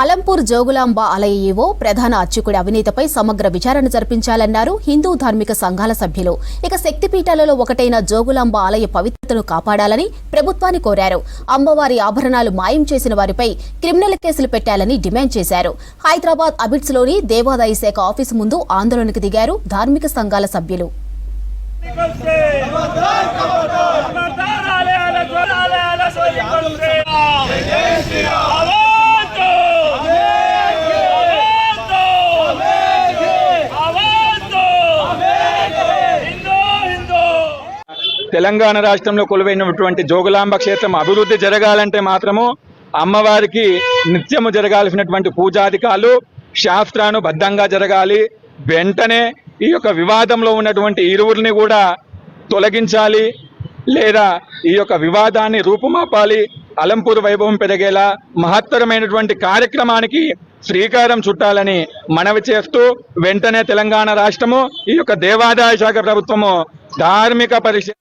అలంపూర్ జోగులాంబ ఆలయ ఈవో ప్రధాన అర్చకుడి అవినీతిపై సమగ్ర విచారణ జరిపించాలన్నారు హిందూ ధార్మిక సంఘాల సభ్యులు. ఇక శక్తిపీఠాలలో ఒకటైన జోగులాంబ ఆలయ పవిత్రతను కాపాడాలని ప్రభుత్వాన్ని కోరారు. అమ్మవారి ఆభరణాలు మాయం చేసిన వారిపై క్రిమినల్ కేసులు పెట్టాలని డిమాండ్ చేశారు. హైదరాబాద్ అబిడ్స్ లోని దేవాదాయ శాఖ ఆఫీసు ముందు ఆందోళనకు దిగారు ధార్మిక సంఘాల సభ్యులు. తెలంగాణ రాష్ట్రంలో కొలువైనటువంటి జోగులాంబ క్షేత్రం అభివృద్ధి జరగాలంటే మాత్రము అమ్మవారికి నిత్యము జరగాల్సినటువంటి పూజాధికాలు శాస్త్రానుబద్ధంగా జరగాలి. వెంటనే ఈ యొక్క వివాదంలో ఉన్నటువంటి ఇరువురిని కూడా తొలగించాలి, లేదా ఈ యొక్క వివాదాన్ని రూపుమాపాలి. అలంపూర్ వైభవం పెరిగేలా మహత్తరమైనటువంటి కార్యక్రమానికి శ్రీకారం చుట్టాలని మనవి చేస్తూ వెంటనే తెలంగాణ రాష్ట్రము ఈ యొక్క దేవాదాయ శాఖ ప్రభుత్వము ధార్మిక పరిషత్